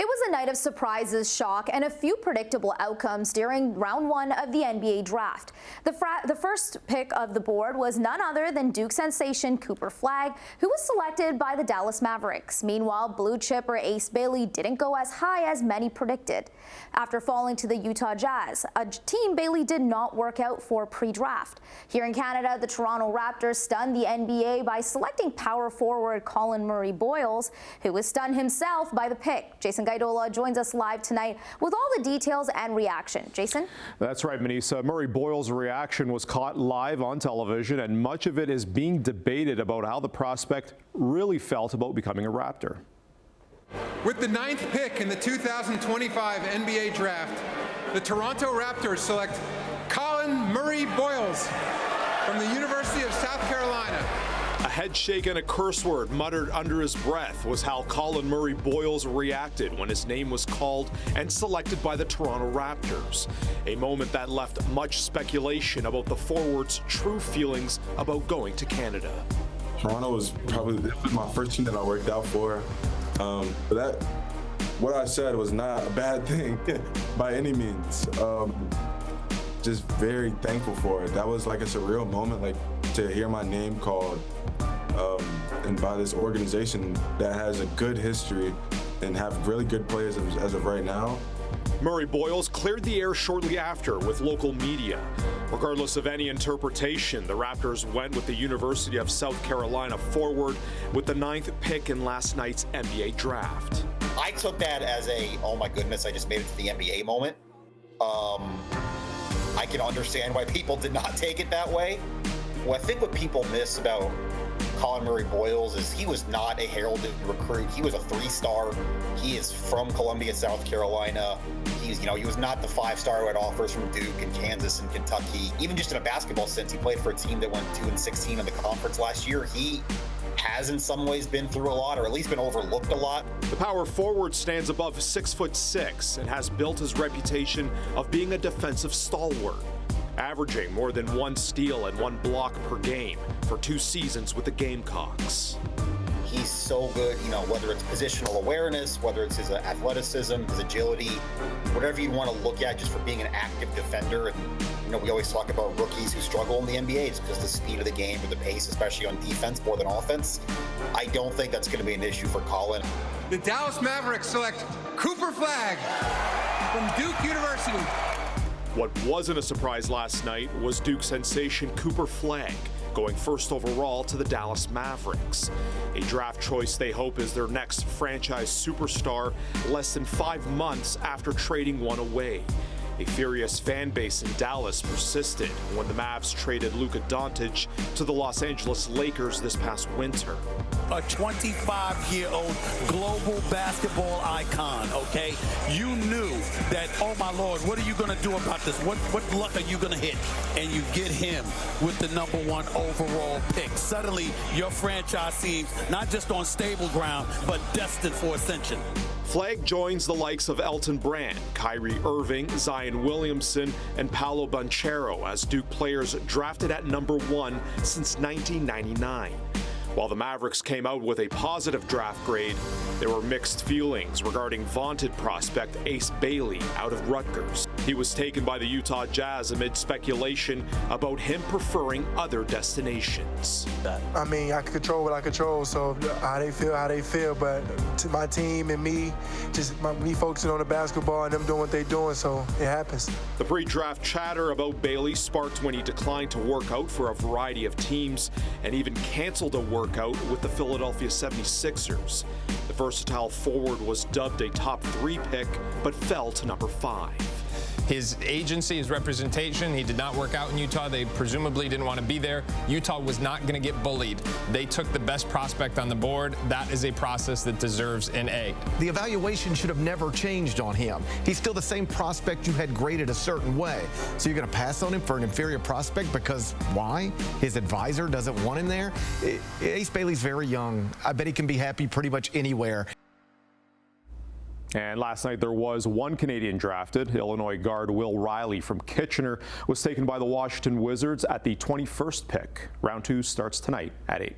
It was a night of surprises, shock, and a few predictable outcomes during round one of the NBA draft. The first pick of the board was none other than Duke sensation Cooper Flagg, who was selected by the Dallas Mavericks. Meanwhile, blue chipper Ace Bailey didn't go as high as many predicted. After falling to the Utah Jazz, a team Bailey did not work out for pre-draft. Here in Canada, the Toronto Raptors stunned the NBA by selecting power forward Collin Murray-Boyles, who was stunned himself by the pick. Jason Gaidola joins us live tonight with all the details and reaction. Jason? That's right, Manisa. Murray-Boyles' reaction was caught live on television, and much of it is being debated about how the prospect really felt about becoming a Raptor. With the 9th pick in the 2025 NBA Draft, the Toronto Raptors select Collin Murray-Boyles from the University of South Carolina. A head shake and a curse word muttered under his breath was how Collin Murray-Boyles reacted when his name was called and selected by the Toronto Raptors. A moment that left much speculation about the forward's true feelings about going to Canada. Toronto was probably my first team that I worked out for. But what I said was not a bad thing by any means. Just very thankful for it. That was like a surreal moment, like to hear my name called and by this organization that has a good history and have really good players as of right now. Murray-Boyles cleared the air shortly after with local media. Regardless of any interpretation, the Raptors went with the University of South Carolina forward with the 9th pick in last night's NBA draft. I took that as a, oh my goodness, I just made it to the NBA moment. I can understand why people did not take it that way. Well, I think what people miss about Collin Murray-Boyles is he was not a heralded recruit. He was a 3-star. He is from Columbia, South Carolina. He was not the 5-star who had offers from Duke and Kansas and Kentucky. Even just in a basketball sense, he played for a team that went 2-16 in the conference last year. He has in some ways been through a lot, or at least been overlooked a lot. The power forward stands above 6'6" and has built his reputation of being a defensive stalwart, averaging more than 1 steal and 1 block per game for 2 seasons with the Gamecocks. He's so good, whether it's positional awareness, whether it's his athleticism, his agility, whatever you want to look at just for being an active defender. And, we always talk about rookies who struggle in the NBA. It's because the speed of the game or the pace, especially on defense more than offense. I don't think that's going to be an issue for Collin. The Dallas Mavericks select Cooper Flagg from Duke University. What wasn't a surprise last night was Duke sensation Cooper Flagg going first overall to the Dallas Mavericks. A draft choice they hope is their next franchise superstar less than 5 months after trading one away. A furious fan base in Dallas persisted when the Mavs traded Luka Doncic to the Los Angeles Lakers this past winter. A 25-year-old global basketball icon, okay? You knew that, oh my Lord, what are you going to do about this? What luck are you going to hit? And you get him with the #1 overall pick. Suddenly, your franchise seems not just on stable ground, but destined for ascension. Flagg joins the likes of Elton Brand, Kyrie Irving, Zion Williamson, and Paolo Banchero as Duke players drafted at #1 since 1999. While the Mavericks came out with a positive draft grade, there were mixed feelings regarding vaunted prospect Ace Bailey out of Rutgers. He was taken by the Utah Jazz amid speculation about him preferring other destinations. I mean, I can control what I control, so how they feel, but to my team and me, me focusing on the basketball and them doing what they're doing, so it happens. The pre-draft chatter about Bailey sparked when he declined to work out for a variety of teams and even canceled a workout with the Philadelphia 76ers. The versatile forward was dubbed a top 3 pick, but fell to #5. His agency, his representation, he did not work out in Utah. They presumably didn't want to be there. Utah was not going to get bullied. They took the best prospect on the board. That is a process that deserves an A. The evaluation should have never changed on him. He's still the same prospect you had graded a certain way. So you're going to pass on him for an inferior prospect because why? His advisor doesn't want him there? Ace Bailey's very young. I bet he can be happy pretty much anywhere. And last night there was one Canadian drafted. Illinois guard Will Riley from Kitchener was taken by the Washington Wizards at the 21st pick. Round 2 starts tonight at 8.